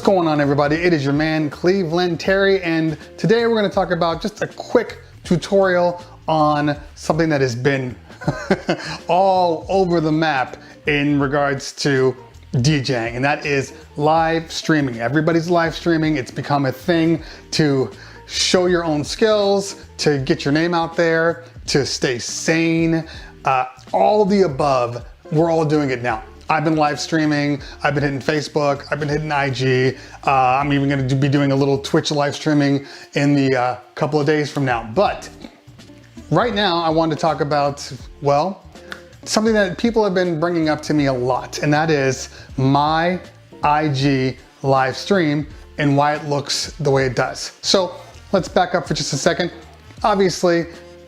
What's going on, everybody? It is your man Cleveland Terry, and today we're going to talk about just a quick tutorial on something that has been all over the map in regards to DJing, and that is live streaming. Everybody's live streaming. It's become a thing to show your own skills, to get your name out there, to stay sane, all of the above. We're all doing it now. I've been live streaming, I've been hitting Facebook, I've been hitting IG. I'm even gonna be doing a little Twitch live streaming in the couple of days from now. But right now I want to talk about, well, something that people have been bringing up to me a lot, and that is my IG live stream and why it looks the way it does. So let's back up for just a second. Obviously,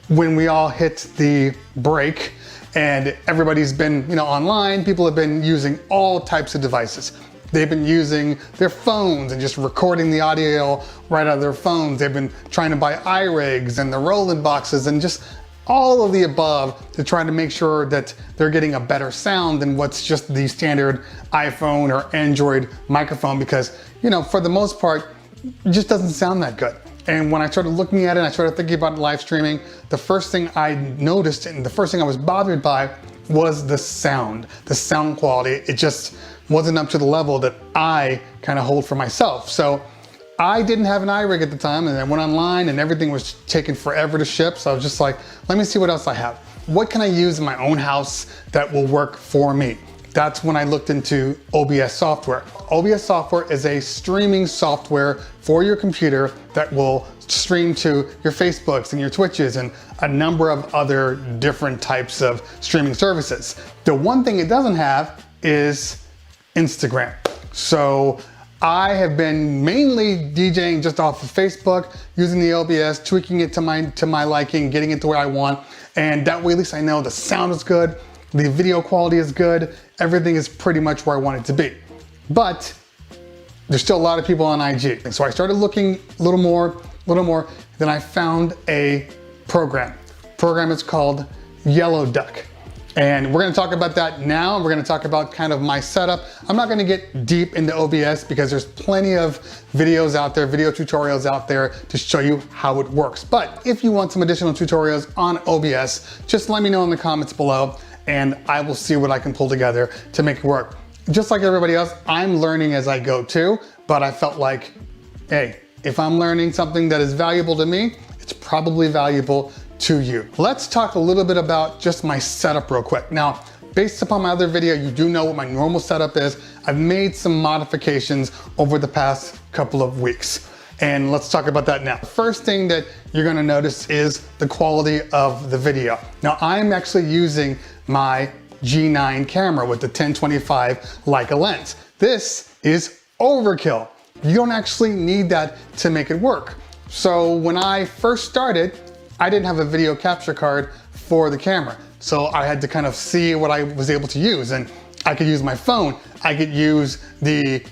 when we all hit the break, and everybody's been, online, people have been using all types of devices. They've been using their phones and just recording the audio right out of their phones. They've been trying to buy iRigs and the Roland boxes and just all of the above to try to make sure that they're getting a better sound than what's just the standard iPhone or Android microphone, because, for the most part, it just doesn't sound that good. And when I started looking at it and I started thinking about live streaming, the first thing I noticed and the first thing I was bothered by was the sound quality. It just wasn't up to the level that I kind of hold for myself. So I didn't have an iRig at the time, and I went online and everything was taking forever to ship. So I was just like, let me see what else I have. What can I use in my own house that will work for me? That's when I looked into OBS software. OBS software is a streaming software for your computer that will stream to your Facebooks and your Twitches and a number of other different types of streaming services. The one thing it doesn't have is Instagram. So I have been mainly DJing just off of Facebook, using the OBS, tweaking it to my liking, getting it to where I want. And that way, at least I know the sound is good, the video quality is good, everything is pretty much where I want it to be. But there's still a lot of people on IG. And so I started looking a little more, then I found a program. Program is called Yellow Duck. And we're gonna talk about that now. We're gonna talk about kind of my setup. I'm not gonna get deep into OBS because there's plenty of videos out there, video tutorials out there to show you how it works. But if you want some additional tutorials on OBS, just let me know in the comments below and I will see what I can pull together to make it work. Just like everybody else, I'm learning as I go too, but I felt like, hey, if I'm learning something that is valuable to me, it's probably valuable to you. Let's talk a little bit about just my setup real quick. Now, based upon my other video, you do know what my normal setup is. I've made some modifications over the past couple of weeks. And let's talk about that now. The first thing that you're gonna notice is the quality of the video. Now, I'm actually using my G9 camera with the 1025 Leica lens. This is overkill. You don't actually need that to make it work. So when I first started, I didn't have a video capture card for the camera. So I had to kind of see what I was able to use, and I could use my phone. I could use the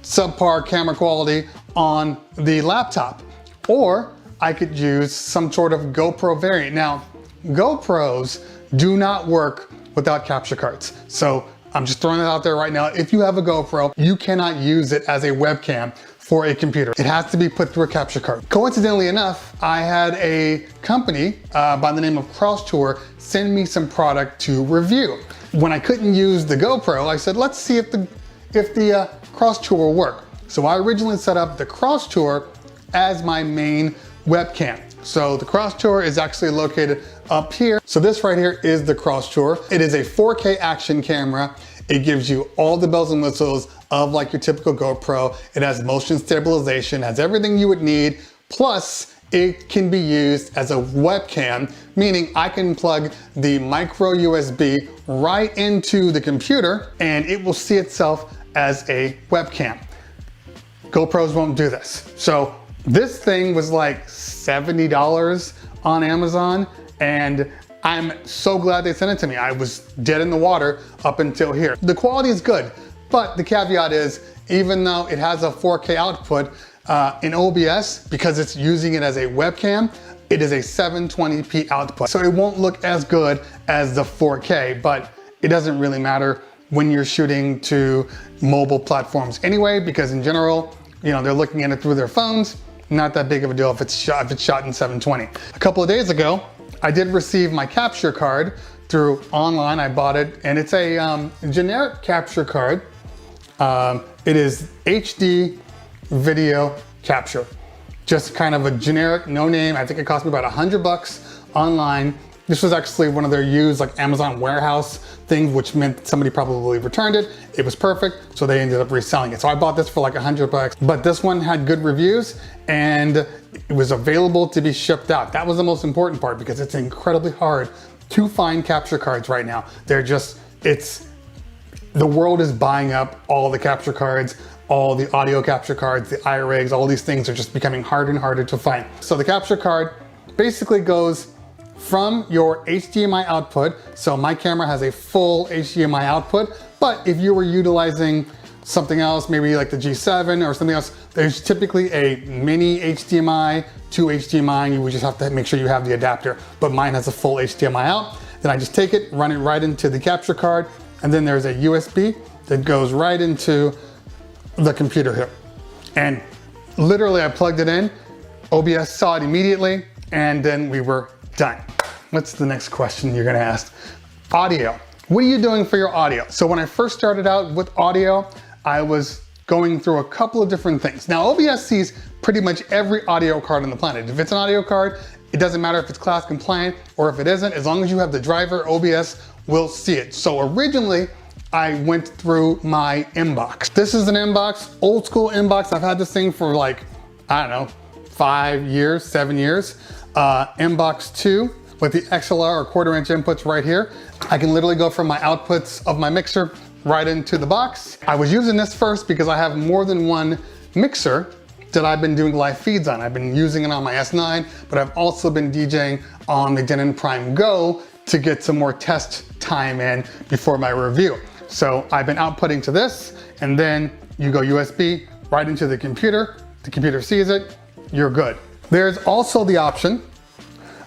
subpar camera quality on the laptop, or I could use some sort of GoPro variant. Now, GoPros do not work without capture cards. So I'm just throwing it out there right now. If you have a GoPro, you cannot use it as a webcam for a computer. It has to be put through a capture card. Coincidentally enough, I had a company by the name of Cross Tour send me some product to review. When I couldn't use the GoPro, I said, let's see if the Cross Tour will work. So I originally set up the Cross Tour as my main webcam. So the Cross Tour is actually located up here. So this right here is the Cross Tour. It is a 4K action camera. It gives you all the bells and whistles of like your typical GoPro. It has motion stabilization, has everything you would need. Plus, it can be used as a webcam, meaning I can plug the micro USB right into the computer and it will see itself as a webcam. GoPros won't do this. So this thing was like $70 on Amazon, and I'm so glad they sent it to me. I was dead in the water up until here. The quality is good, but the caveat is, even though it has a 4K output in OBS, because it's using it as a webcam, it is a 720p output. So it won't look as good as the 4K, but it doesn't really matter. when you're shooting to mobile platforms anyway, because in general, you know, they're looking at it through their phones. Not that big of a deal if it's shot in 720. A couple of days ago, I did receive my capture card through online. I bought it, and it's a generic capture card. It is HD video capture. Just kind of a generic, no name. I think it cost me about $100 online. This was actually one of their used like Amazon warehouse things, which meant somebody probably returned it. It was perfect, so they ended up reselling it. So I bought this for like $100, but this one had good reviews and it was available to be shipped out. That was the most important part because it's incredibly hard to find capture cards right now. They're just, the world is buying up all the capture cards, all the audio capture cards, the iRigs, all these things are just becoming harder and harder to find. So the capture card basically goes from your HDMI output. So my camera has a full HDMI output, but if you were utilizing something else, maybe like the G7 or something else, there's typically a mini HDMI to HDMI, and you would just have to make sure you have the adapter. But mine has a full HDMI out. Then I just take it, run it right into the capture card, and then there's a USB that goes right into the computer here. And literally I plugged it in, OBS saw it immediately, and then we were done. What's the next question you're gonna ask? Audio. What are you doing for your audio? So when I first started out with audio, I was going through a couple of different things. Now OBS sees pretty much every audio card on the planet. If it's an audio card, it doesn't matter if it's class compliant or if it isn't, as long as you have the driver, OBS will see it. So originally, I went through my inbox. This is an inbox, old school inbox. I've had this thing for like, I don't know, 5 years, 7 years. Inbox 2 with the XLR or 1/4 inch inputs right here. I can literally go from my outputs of my mixer right into the box. I was using this first because I have more than one mixer that I've been doing live feeds on. I've been using it on my S9, but I've also been DJing on the Denon Prime Go to get some more test time in before my review. So I've been outputting to this, and then you go USB right into the computer sees it, you're good. There's also the option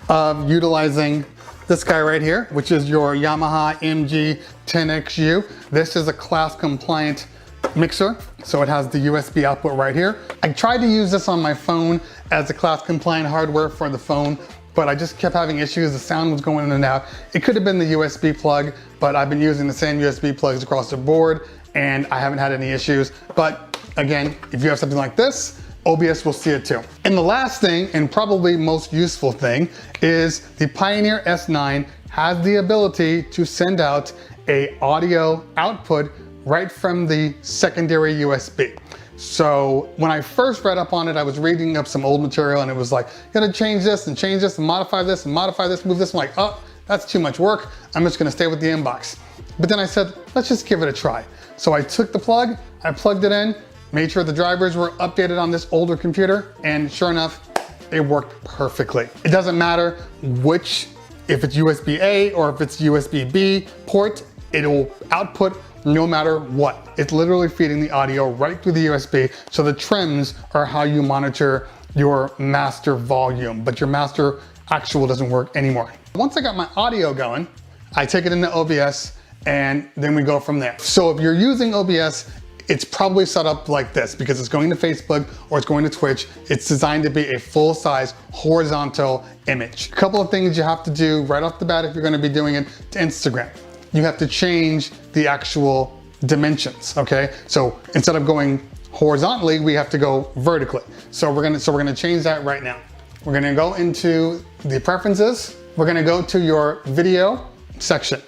of utilizing this guy right here, which is your Yamaha MG10XU. This is a class compliant mixer, so it has the USB output right here. I tried to use this on my phone as a class compliant hardware for the phone, but I just kept having issues. The sound was going in and out. It could have been the USB plug, but I've been using the same USB plugs across the board and I haven't had any issues. But again, if you have something like this, OBS will see it too. And the last thing, and probably most useful thing, is the Pioneer S9 has the ability to send out a audio output right from the secondary USB. So when I first read up on it, I was reading up some old material and it was like, you gotta change this and modify this and modify this, move this. I'm like, oh, that's too much work. I'm just gonna stay with the inbox. But then I said, let's just give it a try. So I took the plug, I plugged it in, made sure the drivers were updated on this older computer, and sure enough, it worked perfectly. It doesn't matter which, if it's USB-A or if it's USB-B port, it'll output no matter what. It's literally feeding the audio right through the USB. So the trims are how you monitor your master volume, but your master actual doesn't work anymore. Once I got my audio going, I take it into OBS and then we go from there. So if you're using OBS, it's probably set up like this because it's going to Facebook or it's going to Twitch. It's designed to be a full-size horizontal image. A couple of things you have to do right off the bat if you're going to be doing it to Instagram. You have to change the actual dimensions, okay? So instead of going horizontally, we have to go vertically. So we're gonna change that right now. We're gonna go into the preferences. We're gonna go to your video section,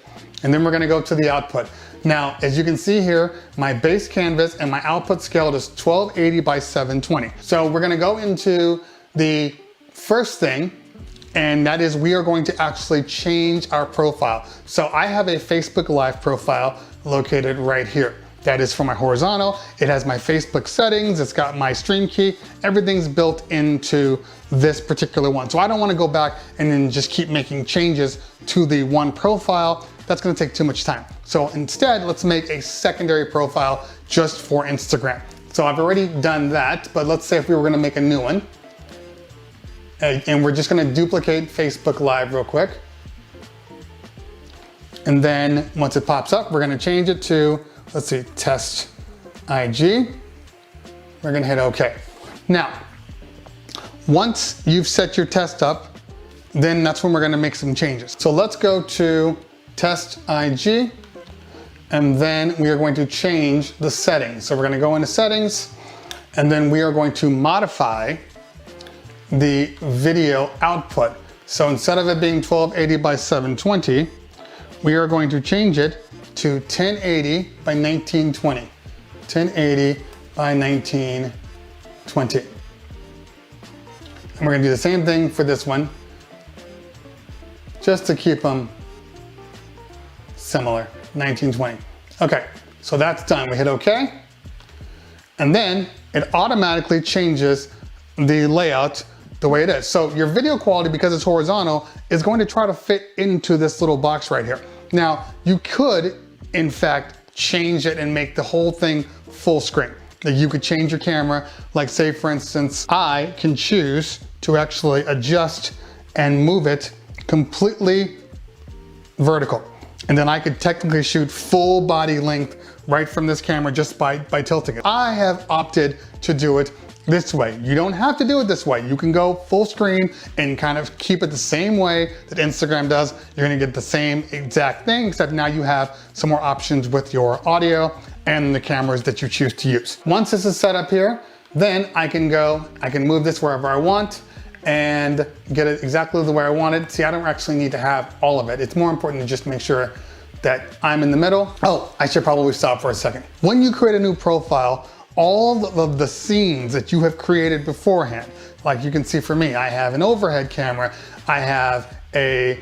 and then we're gonna go to the output. Now, as you can see here, my base canvas and my output scale is 1280 by 720. So we're gonna go into the first thing, and that is we are going to actually change our profile. So I have a Facebook Live profile located right here. That is for my horizontal. It has my Facebook settings. It's got my stream key. Everything's built into this particular one. So I don't want to go back and then just keep making changes to the one profile. That's going to take too much time. So instead, let's make a secondary profile just for Instagram. So I've already done that, but let's say if we were going to make a new one, and we're just going to duplicate Facebook Live real quick. And then once it pops up, we're gonna change it to, let's see, test IG. We're gonna hit OK. Now, once you've set your test up, then that's when we're gonna make some changes. So let's go to test IG, and then we are going to change the settings. So we're gonna go into settings, and then we are going to modify the video output. So instead of it being 1280 by 720, we are going to change it to 1080 by 1920. 1080 by 1920. And we're gonna do the same thing for this one, just to keep them similar, 1920. Okay, so that's done. We hit OK. And then it automatically changes the layout the way it is. So your video quality, because it's horizontal, is going to try to fit into this little box right here. Now, you could, in fact, change it and make the whole thing full screen. Like you could change your camera, like say for instance, I can choose to actually adjust and move it completely vertical. And then I could technically shoot full body length right from this camera just by tilting it. I have opted to do it this way. You don't have to do it this way. You can go full screen and kind of keep it the same way that Instagram does. You're gonna get the same exact thing, except now you have some more options with your audio and the cameras that you choose to use. Once this is set up here, then I can move this wherever I want and get it exactly the way I want it. See, I don't actually need to have all of it. It's more important to just make sure that I'm in the middle. Oh, I should probably stop for a second. When you create a new profile, all of the scenes that you have created beforehand, like you can see for me, I have an overhead camera, I have a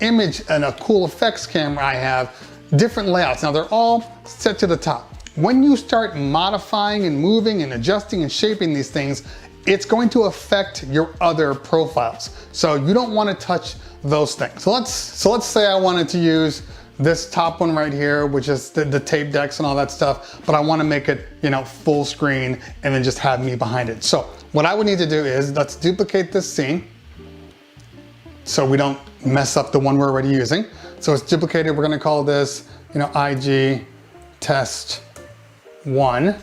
image and a cool effects camera, I have different layouts. Now they're all set to the top. When you start modifying and moving and adjusting and shaping these things, it's going to affect your other profiles. So you don't want to touch those things. So let's say I wanted to use this top one right here, which is the tape decks and all that stuff, but I want to make it, you know, full screen and then just have me behind it. So what I would need to do is let's duplicate this scene so we don't mess up the one we're already using. So it's duplicated. We're going to call this, you know, IG test 1.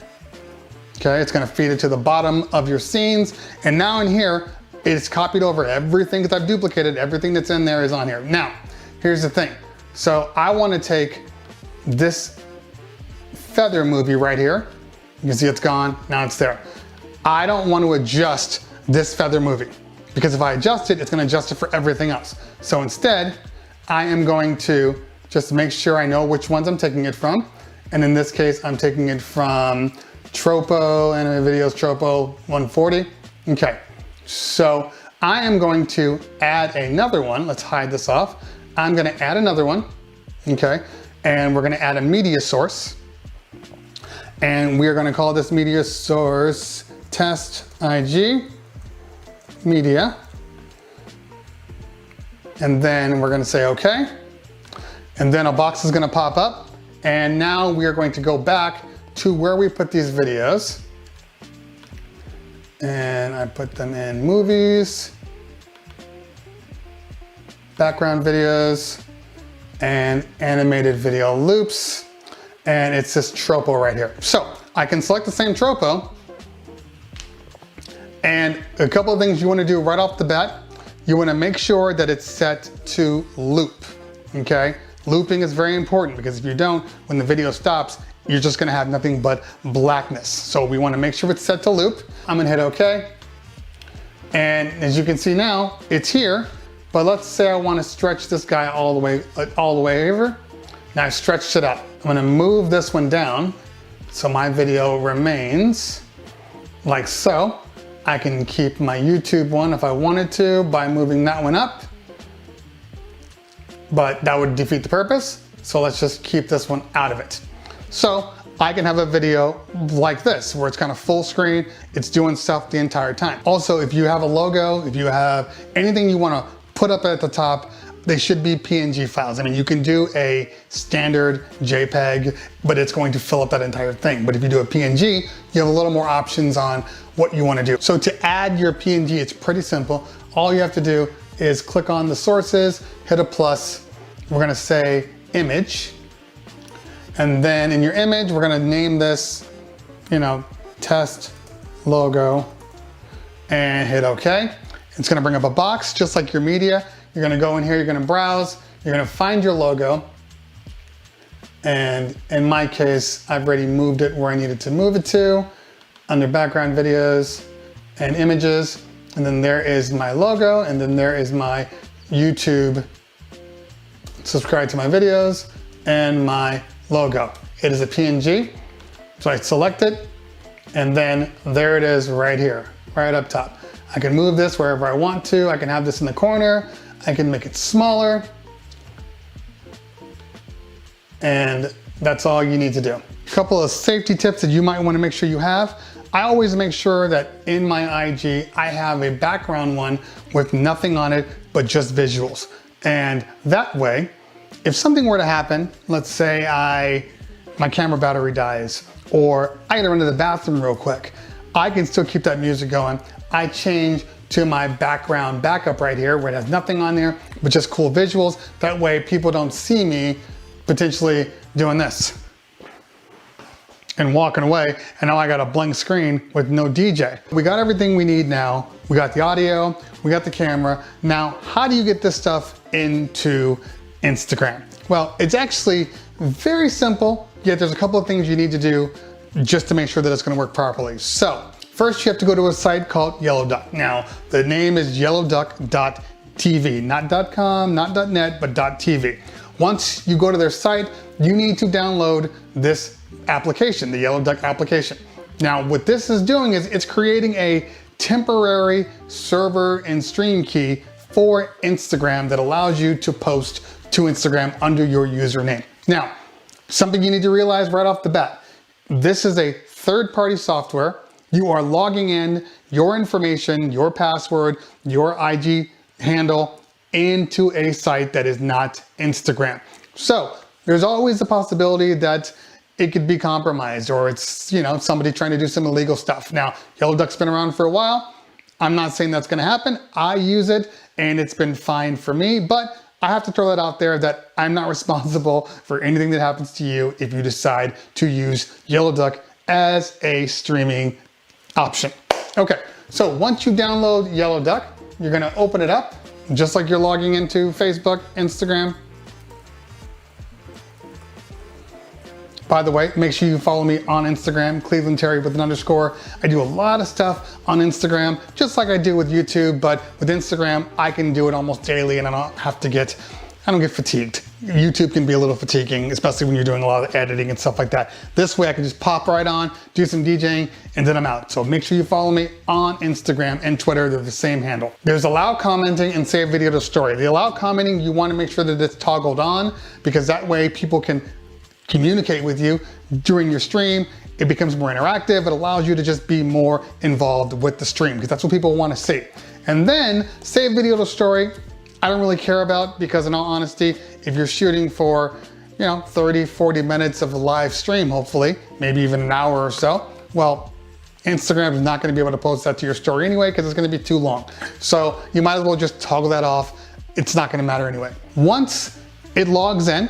Okay, it's going to feed it to the bottom of your scenes. And now in here, it's copied over everything that I've duplicated. Everything that's in there is on here. Now, here's the thing. So I want to take this feather movie right here. You can see it's gone, now it's there. I don't want to adjust this feather movie because if I adjust it, it's going to adjust it for everything else. So instead, I am going to just make sure I know which ones I'm taking it from. And in this case, I'm taking it from Tropo, Anime Videos Tropo 140. Okay, so I am going to add another one. Let's hide this off. I'm gonna add another one, okay? And we're gonna add a media source. And we're gonna call this media source test IG media. And then we're gonna say okay. And then a box is gonna pop up. And now we are going to go back to where we put these videos. And I put them in movies, background videos, and animated video loops. And it's this tropo right here. So I can select the same tropo. And a couple of things you want to do right off the bat. You want to make sure that it's set to loop, okay? Looping is very important because if you don't, when the video stops, you're just gonna have nothing but blackness. So we wanna make sure it's set to loop. I'm gonna hit okay. And as you can see now, it's here, but let's say I wanna stretch this guy all the way over. Now I've stretched it up. I'm gonna move this one down so my video remains like so. I can keep my YouTube one if I wanted to by moving that one up, but that would defeat the purpose. So let's just keep this one out of it. So I can have a video like this, where it's kind of full screen, it's doing stuff the entire time. Also, if you have a logo, if you have anything you wanna put up at the top, they should be PNG files. I mean, you can do a standard JPEG, but it's going to fill up that entire thing. But if you do a PNG, you have a little more options on what you wanna do. So to add your PNG, it's pretty simple. All you have to do is click on the sources, hit a plus. We're gonna say image. And then in your image, we're gonna name this, you know, test logo, and hit OK. It's gonna bring up a box just like your media. You're gonna go in here, you're gonna browse, you're gonna find your logo. And in my case, I've already moved it where I needed to move it to, under background videos and images. And then there is my logo, and then there is my YouTube, subscribe to my videos, and my logo. It is a PNG, so I select it, and then there it is right here, right up top. I can move this wherever I want to. I can have this in the corner. I can make it smaller. And that's all you need to do. A couple of safety tips that you might want to make sure you have. I always make sure that in my IG, I have a background one with nothing on it, but just visuals. And that way, if something were to happen, let's say my camera battery dies, or I gotta run to the bathroom real quick, I can still keep that music going. I change to my background backup right here where it has nothing on there, but just cool visuals. That way people don't see me potentially doing this and walking away, and now I got a blank screen with no DJ. We got everything we need now. We got the audio, we got the camera. Now, how do you get this stuff into Instagram? Well, it's actually very simple, yet there's a couple of things you need to do just to make sure that it's gonna work properly. So, first you have to go to a site called Yellow Duck. Now, the name is yellowduck.tv, not .com, not .net, but .tv. Once you go to their site, you need to download this application, the Yellow Duck application. Now, what this is doing is it's creating a temporary server and stream key for Instagram that allows you to post to Instagram under your username. Now, something you need to realize right off the bat, this is a third-party software. You are logging in your information, your password, your IG handle into a site that is not Instagram. So there's always the possibility that it could be compromised, or it's, you know, somebody trying to do some illegal stuff. Now, Yellow Duck's been around for a while. I'm not saying that's gonna happen. I use it and it's been fine for me, but I have to throw that out there that I'm not responsible for anything that happens to you if you decide to use Yellow Duck as a streaming option. Okay, so once you download Yellow Duck, you're gonna open it up, just like you're logging into Facebook, Instagram. By the way, make sure you follow me on Instagram, Cleveland Terry with an underscore. I do a lot of stuff on Instagram, just like I do with YouTube, but with Instagram, I can do it almost daily and I don't get fatigued. YouTube can be a little fatiguing, especially when you're doing a lot of editing and stuff like that. This way I can just pop right on, do some DJing, and then I'm out. So make sure you follow me on Instagram and Twitter, they're the same handle. There's allow commenting and save video to story. The allow commenting, you wanna make sure that it's toggled on, because that way people can communicate with you during your stream. It becomes more interactive. It allows you to just be more involved with the stream, because that's what people wanna see. And then save video to story, I don't really care about, because in all honesty, if you're shooting for, 30, 40 minutes of a live stream, hopefully, maybe even an hour or so, well, Instagram is not gonna be able to post that to your story anyway, because it's gonna be too long. So you might as well just toggle that off. It's not gonna matter anyway. Once it logs in,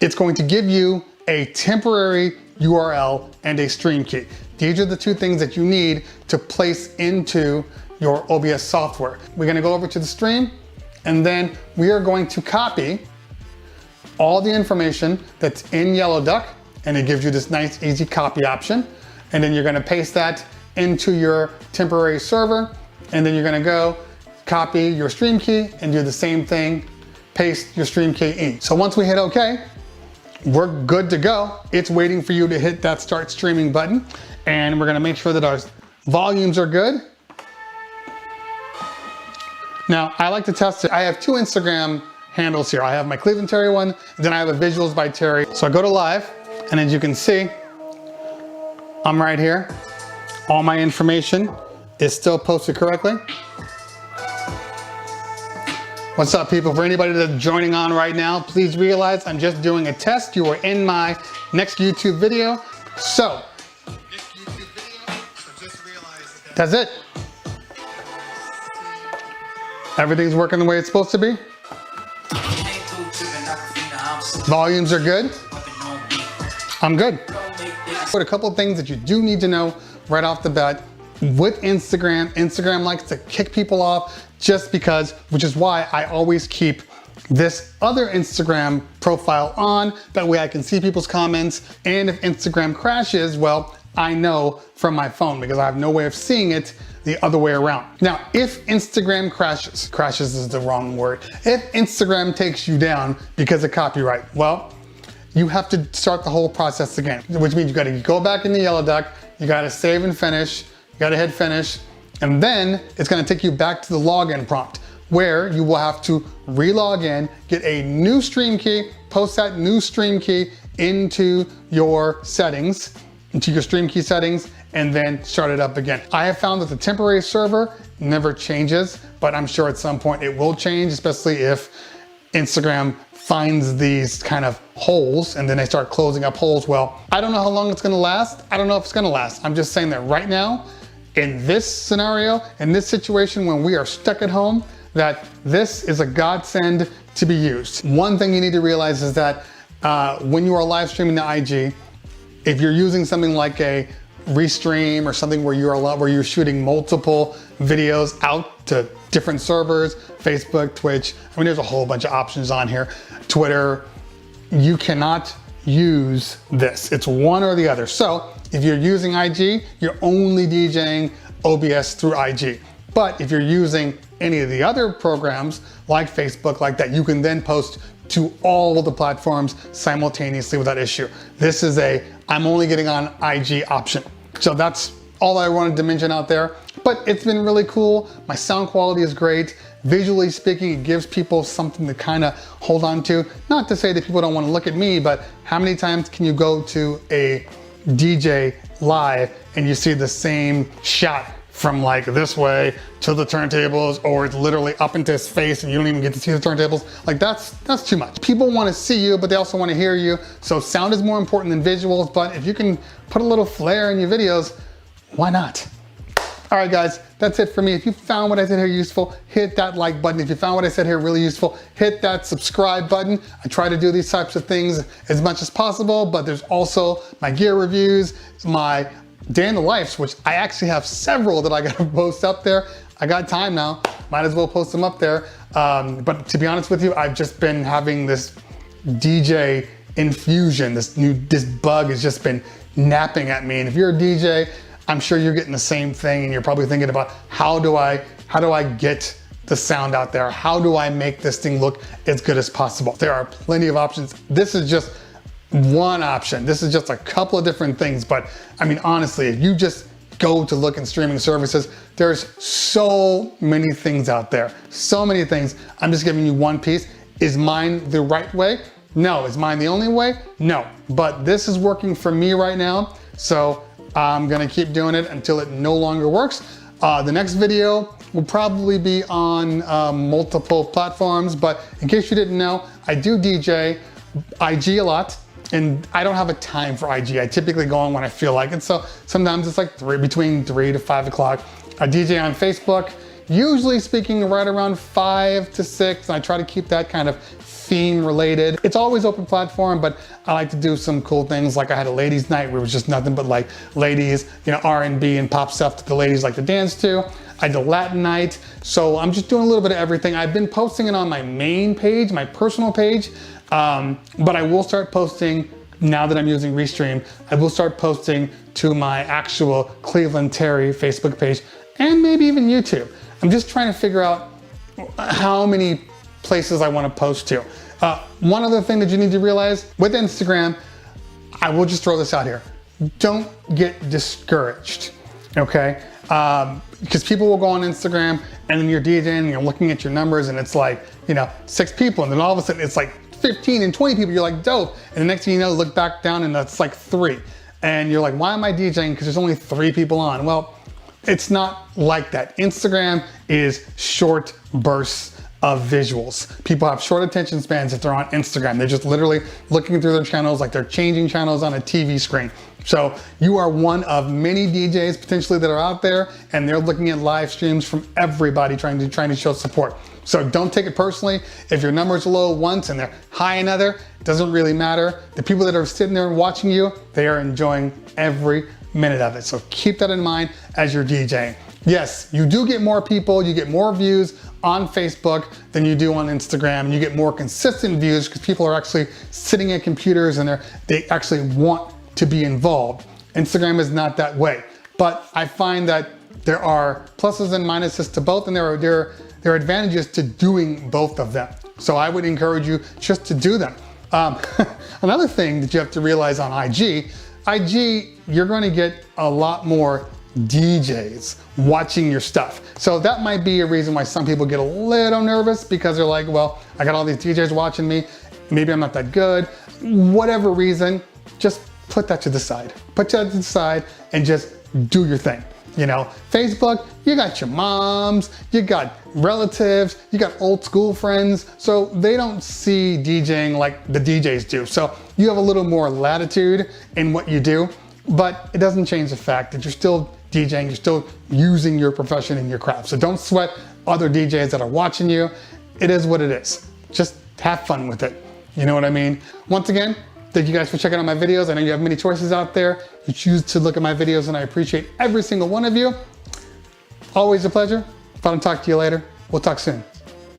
it's going to give you a temporary URL and a stream key. These are the two things that you need to place into your OBS software. We're gonna go over to the stream, and then we are going to copy all the information that's in Yellow Duck, and it gives you this nice easy copy option. And then you're gonna paste that into your temporary server, and then you're gonna go copy your stream key and do the same thing, paste your stream key in. So once we hit OK, we're good to go. It's waiting for you to hit that start streaming button, and we're gonna make sure that our volumes are good. Now, I like to test it. I have two Instagram handles here. I have my Cleveland Terry one, then I have a Visuals by Terry. So I go to live, and as you can see, I'm right here. All my information is still posted correctly. What's up, people? For anybody that's joining on right now, please realize I'm just doing a test. You are in my next YouTube video. So, that's it. Everything's working the way it's supposed to be. Volumes are good. I'm good. But a couple of things that you do need to know right off the bat with Instagram. Instagram likes to kick people off just because, which is why I always keep this other Instagram profile on. That way I can see people's comments. And if Instagram crashes, well, I know from my phone because I have no way of seeing it the other way around. Now, if Instagram crashes is the wrong word. If Instagram takes you down because of copyright, well, you have to start the whole process again, which means you gotta go back in the yellow duck, you gotta save and finish, you gotta hit finish, and then it's gonna take you back to the login prompt where you will have to re-log in, get a new stream key, post that new stream key into your settings, into your stream key settings, and then start it up again. I have found that the temporary server never changes, but I'm sure at some point it will change, especially if Instagram finds these kind of holes and then they start closing up holes. Well, I don't know how long it's gonna last. I don't know if it's gonna last. I'm just saying that right now, in this scenario, in this situation when we are stuck at home, that this is a godsend to be used. One thing you need to realize is that when you are live streaming to IG, if you're using something like a Restream or something where you're shooting multiple videos out to different servers, Facebook, Twitch, I mean, there's a whole bunch of options on here, Twitter, you cannot use this. It's one or the other. So if you're using IG, you're only DJing OBS through IG. But if you're using any of the other programs like Facebook, like that, you can then post to all of the platforms simultaneously without issue. This is I'm only getting on IG option. So that's all I wanted to mention out there. But it's been really cool. My sound quality is great. Visually speaking, it gives people something to kind of hold on to. Not to say that people don't want to look at me, but how many times can you go to a DJ live and you see the same shot from like this way to the turntables, or it's literally up into his face and you don't even get to see the turntables? Like that's too much. People want to see you, but they also want to hear you. So sound is more important than visuals, but if you can put a little flair in your videos, why not? All right, guys, that's it for me. If you found what I said here useful, hit that like button. If you found what I said here really useful, hit that subscribe button. I try to do these types of things as much as possible, but there's also my gear reviews, my day in the lives, which I actually have several that I gotta post up there. I got time now, might as well post them up there. But to be honest with you, I've just been having this DJ infusion. This bug has just been napping at me. And if you're a DJ, I'm sure you're getting the same thing, and you're probably thinking about how do I get the sound out there? How do I make this thing look as good as possible? There are plenty of options. This is just one option. This is just a couple of different things, but I mean, honestly, if you just go to look in streaming services, there's so many things out there, so many things. I'm just giving you one piece. Is mine the right way? No. Is mine the only way? No. But this is working for me right now, so I'm gonna keep doing it until it no longer works. The next video will probably be on multiple platforms, but in case you didn't know, I do DJ IG a lot. And I don't have a time for IG. I typically go on when I feel like it. So sometimes it's like between 3 to 5 o'clock. I DJ on Facebook, usually speaking right around 5 to 6. And I try to keep that kind of theme related. It's always open platform, but I like to do some cool things. Like I had a ladies night where it was just nothing but like ladies, you know, R&B and pop stuff that the ladies like to dance to. I did a Latin night. So I'm just doing a little bit of everything. I've been posting it on my main page, my personal page. But I will start posting, now that I'm using Restream, I will start posting to my actual Cleveland Terry Facebook page and maybe even YouTube. I'm just trying to figure out how many places I want to post to. One other thing that you need to realize with Instagram, I will just throw this out here. Don't get discouraged, okay? Because people will go on Instagram and then you're DJing and you're looking at your numbers and it's like, you know, 6 people, and then all of a sudden it's like 15 and 20 people, you're like, dope. And the next thing you know, look back down and that's like 3. And you're like, why am I DJing? Because there's only 3 people on. Well, it's not like that. Instagram is short bursts of visuals. People have short attention spans if they're on Instagram. They're just literally looking through their channels like they're changing channels on a TV screen. So you are one of many DJs potentially that are out there, and they're looking at live streams from everybody trying to show support. So don't take it personally. If your numbers are low once and they're high another, it doesn't really matter. The people that are sitting there and watching you, they are enjoying every minute of it. So keep that in mind as you're DJing. Yes, you do get more people, you get more views on Facebook than you do on Instagram, and you get more consistent views because people are actually sitting at computers and they actually want to be involved. Instagram is not that way, but I find that there are pluses and minuses to both, and there are advantages to doing both of them. So I would encourage you just to do them. Another thing that you have to realize on IG, you're going to get a lot more DJs watching your stuff. So that might be a reason why some people get a little nervous, because they're like, well, I got all these DJs watching me, maybe I'm not that good. Whatever reason, just put that to the side. Put that to the side and just do your thing. You know, Facebook, you got your moms, you got relatives, you got old school friends, so they don't see DJing like the DJs do. So you have a little more latitude in what you do, but it doesn't change the fact that you're still DJing, you're still using your profession and your craft. So don't sweat other DJs that are watching you. It is what it is. Just have fun with it. You know what I mean? Once again, thank you guys for checking out my videos. I know you have many choices out there. You choose to look at my videos, and I appreciate every single one of you. Always a pleasure. If I don't talk to you later, we'll talk soon.